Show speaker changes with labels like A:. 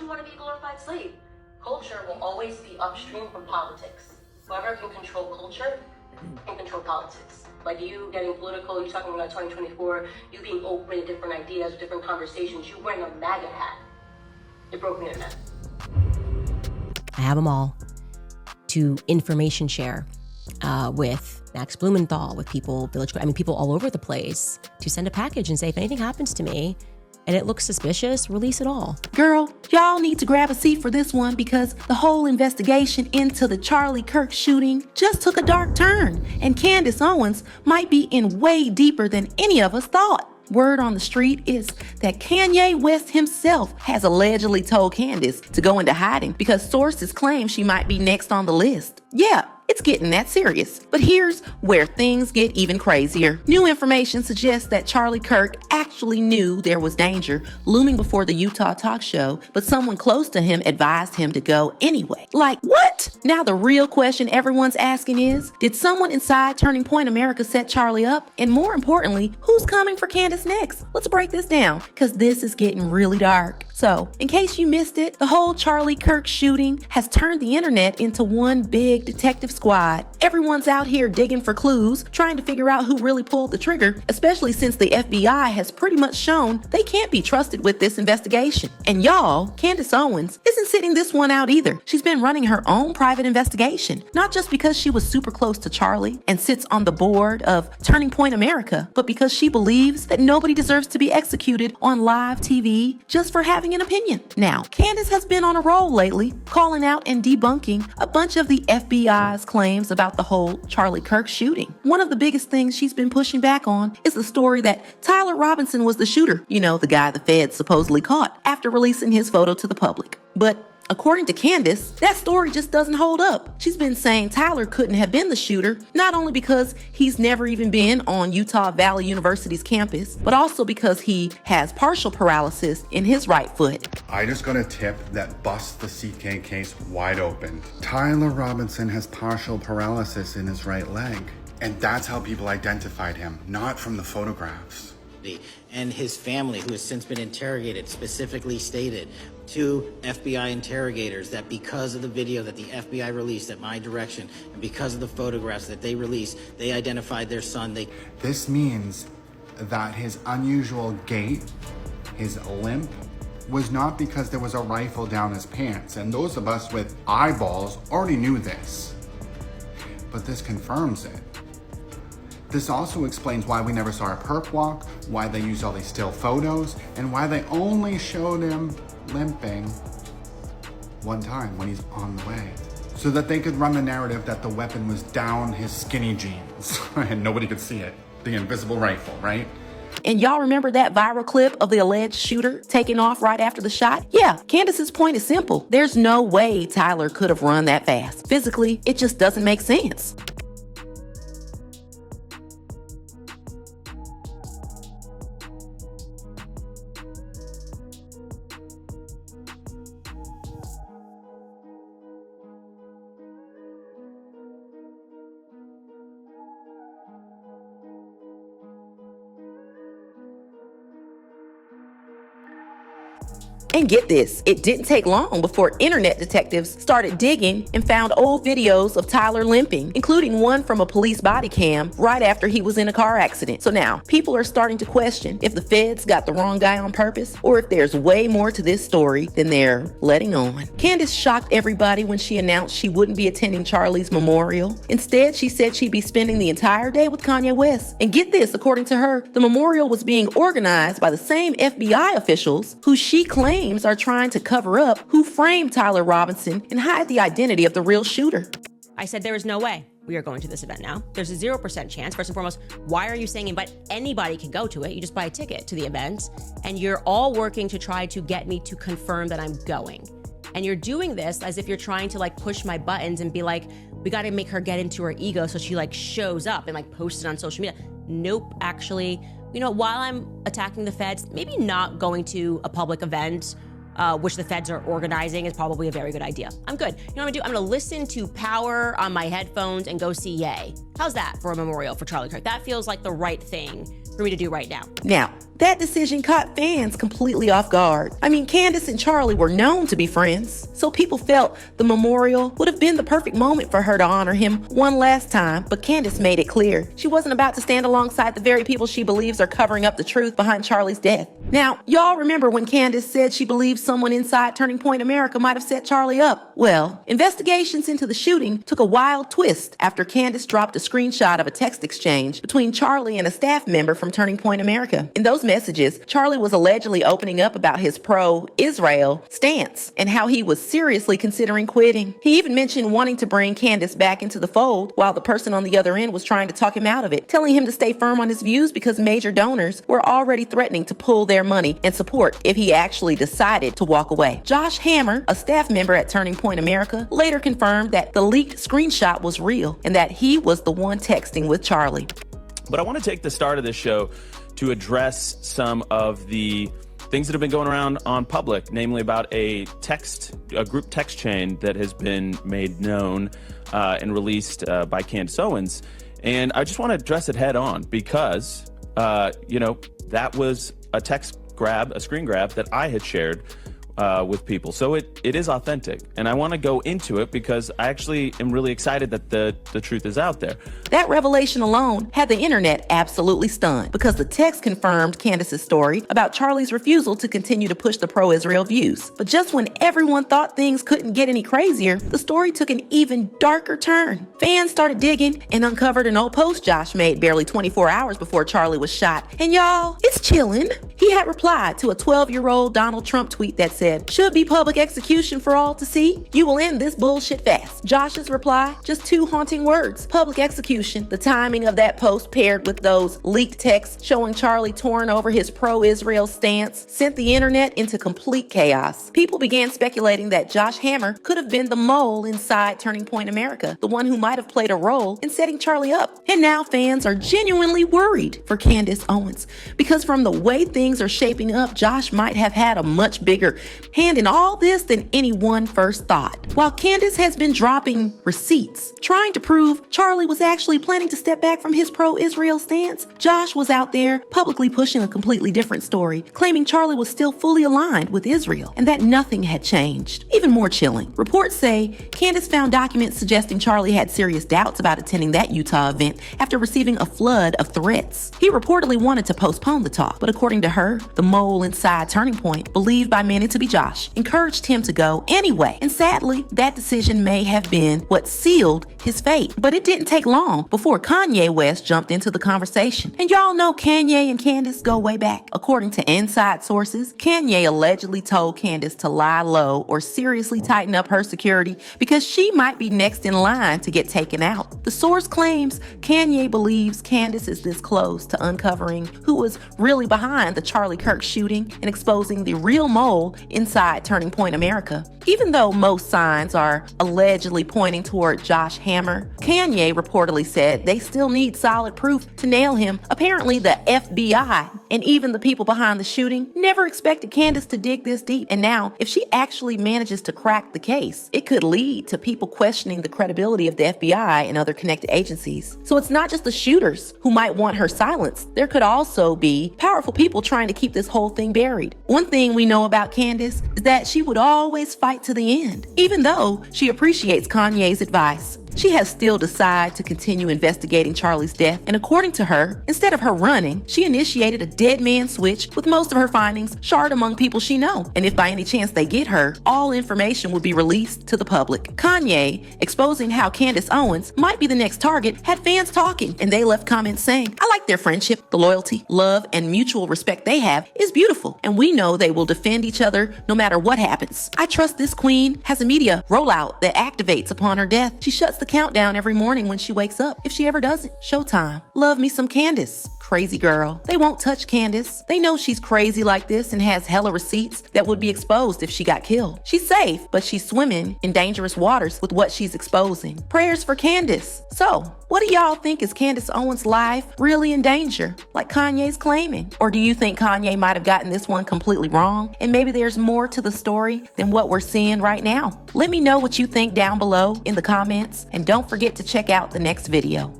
A: want to be a glorified slave. Culture will always be upstream from politics. Whoever can control culture can control politics. Like you getting political, you talking about 2024, you being open to different ideas, different conversations, you wearing a MAGA hat. You're broken internet.
B: I have them all to information share with Max Blumenthal, with people, people all over the place, to send a package and say, if anything happens to me and it looks suspicious, release it all.
C: Girl, y'all need to grab a seat for this one because the whole investigation into the Charlie Kirk shooting just took a dark turn, and Candace Owens might be in way deeper than any of us thought. Word on the street is that Kanye West himself has allegedly told Candace to go into hiding because sources claim she might be next on the list. Yeah, it's getting that serious. But here's where things get even crazier. New information suggests that Charlie Kirk actually knew there was danger looming before the Utah talk show, but someone close to him advised him to go anyway. Like, what? Now the real question everyone's asking is, did someone inside Turning Point America set Charlie up? And more importantly, who's coming for Candace next? Let's break this down, because this is getting really dark. So, in case you missed it, the whole Charlie Kirk shooting has turned the internet into one big detective squad. Everyone's out here digging for clues, trying to figure out who really pulled the trigger, especially since the FBI has pretty much shown they can't be trusted with this investigation. And y'all, Candace Owens isn't sitting this one out either. She's been running her own private investigation, not just because she was super close to Charlie and sits on the board of Turning Point America, but because she believes that nobody deserves to be executed on live TV just for having an opinion. Now, Candace has been on a roll lately, calling out and debunking a bunch of the FBI's claims about the whole Charlie Kirk shooting. One of the biggest things she's been pushing back on is the story that Tyler Robinson was the shooter, the guy the feds supposedly caught, after releasing his photo to the public. But according to Candace, that story just doesn't hold up. She's been saying Tyler couldn't have been the shooter, not only because he's never even been on Utah Valley University's campus, but also because he has partial paralysis in his right foot.
D: I just got a tip that busts the CK case wide open. Tyler Robinson has partial paralysis in his right leg. And that's how people identified him, not from the photographs.
E: And his family, who has since been interrogated, specifically stated to FBI interrogators that because of the video that the FBI released at my direction and because of the photographs that they released, they identified their son.
D: This means that his unusual gait, his limp, was not because there was a rifle down his pants. And those of us with eyeballs already knew this. But this confirms it. This also explains why we never saw a perp walk, why they used all these still photos, and why they only showed him limping one time when he's on the way. So that they could run the narrative that the weapon was down his skinny jeans and nobody could see it. The invisible rifle, right?
C: And y'all remember that viral clip of the alleged shooter taking off right after the shot? Yeah, Candace's point is simple. There's no way Tyler could have run that fast. Physically, it just doesn't make sense. And get this, it didn't take long before internet detectives started digging and found old videos of Tyler limping, including one from a police body cam right after he was in a car accident. So now, people are starting to question if the feds got the wrong guy on purpose or if there's way more to this story than they're letting on. Candace shocked everybody when she announced she wouldn't be attending Charlie's memorial. Instead, she said she'd be spending the entire day with Kanye West. And get this, according to her, the memorial was being organized by the same FBI officials who she claims are trying to cover up who framed Tyler Robinson and hide the identity of the real shooter.
B: I said there is no way we are going to this event now. There's a 0% chance. First and foremost, why are you saying but anybody can go to it? You just buy a ticket to the event and you're all working to try to get me to confirm that I'm going. And you're doing this as if you're trying to push my buttons and be like, we got to make her get into her ego so she shows up and posts it on social media. Nope, actually, while I'm attacking the feds, maybe not going to a public event, which the feds are organizing, is probably a very good idea. I'm good. You know what I'm gonna do? I'm gonna listen to Power on my headphones and go see Ye. How's that for a memorial for Charlie Kirk? That feels like the right thing for me to do right now.
C: Now, that decision caught fans completely off guard. I mean, Candace and Charlie were known to be friends, so people felt the memorial would have been the perfect moment for her to honor him one last time, but Candace made it clear she wasn't about to stand alongside the very people she believes are covering up the truth behind Charlie's death. Now, y'all remember when Candace said she believed someone inside Turning Point America might have set Charlie up? Well, investigations into the shooting took a wild twist after Candace dropped a screenshot of a text exchange between Charlie and a staff member from Turning Point America. In those messages, Charlie was allegedly opening up about his pro-Israel stance and how he was seriously considering quitting. He even mentioned wanting to bring Candace back into the fold while the person on the other end was trying to talk him out of it, telling him to stay firm on his views because major donors were already threatening to pull their money and support if he actually decided to walk away. Josh Hammer, a staff member at Turning Point America, later confirmed that the leaked screenshot was real and that he was the one texting with Charlie.
F: But I want to take the start of this show to address some of the things that have been going around on public, namely about a group text chain that has been made known and released by Candace Owens. And I just want to address it head on because, that was a screen grab that I had shared with people. So it is authentic. And I want to go into it because I actually am really excited that the truth is out there.
C: That revelation alone had the internet absolutely stunned because the text confirmed Candace's story about Charlie's refusal to continue to push the pro-Israel views. But just when everyone thought things couldn't get any crazier, the story took an even darker turn. Fans started digging and uncovered an old post Josh made barely 24 hours before Charlie was shot. And y'all, it's chilling. He had replied to a 12-year-old Donald Trump tweet that said, "Should be public execution for all to see. You will end this bullshit fast." Josh's reply, just two haunting words, public execution. The timing of that post paired with those leaked texts showing Charlie torn over his pro-Israel stance sent the internet into complete chaos. People began speculating that Josh Hammer could have been the mole inside Turning Point America, the one who might have played a role in setting Charlie up. And now fans are genuinely worried for Candace Owens because from the way things are shaping up, Josh might have had a much bigger hand in all this than anyone first thought. While Candace has been dropping receipts, trying to prove Charlie was actually planning to step back from his pro-Israel stance, Josh was out there publicly pushing a completely different story, claiming Charlie was still fully aligned with Israel and that nothing had changed. Even more chilling, reports say Candace found documents suggesting Charlie had serious doubts about attending that Utah event after receiving a flood of threats. He reportedly wanted to postpone the talk, but according to her, the mole inside Turning Point, believed by many to be Josh, encouraged him to go anyway. And sadly, that decision may have been what sealed his fate. But it didn't take long before Kanye West jumped into the conversation. And y'all know Kanye and Candace go way back. According to inside sources, Kanye allegedly told Candace to lie low or seriously tighten up her security because she might be next in line to get taken out. The source claims Kanye believes Candace is this close to uncovering who was really behind the Charlie Kirk shooting and exposing the real mole inside Turning Point America. Even though most signs are allegedly pointing toward Josh Hammer, Kanye reportedly said they still need solid proof to nail him. Apparently, the FBI and even the people behind the shooting never expected Candace to dig this deep. And now, if she actually manages to crack the case, it could lead to people questioning the credibility of the FBI and other connected agencies. So it's not just the shooters who might want her silenced. There could also be powerful people trying to keep this whole thing buried. One thing we know about Candace is that she would always fight to the end, even though she appreciates Kanye's advice. She has still decided to continue investigating Charlie's death, and according to her, instead of her running, she initiated a dead man switch with most of her findings shared among people she knows. And if by any chance they get her, all information will be released to the public. Kanye, exposing how Candace Owens might be the next target, had fans talking, and they left comments saying, "I like their friendship. The loyalty, love, and mutual respect they have is beautiful, and we know they will defend each other no matter what happens. I trust this queen has a media rollout that activates upon her death. She shuts the countdown every morning when she wakes up. If she ever doesn't, showtime. Love me some Candace. Crazy girl. They won't touch Candace. They know she's crazy like this and has hella receipts that would be exposed if she got killed. She's safe, but she's swimming in dangerous waters with what she's exposing. Prayers for Candace." So, what do y'all think? Is Candace Owens' life really in danger, like Kanye's claiming? Or do you think Kanye might have gotten this one completely wrong, and maybe there's more to the story than what we're seeing right now? Let me know what you think down below in the comments, and don't forget to check out the next video.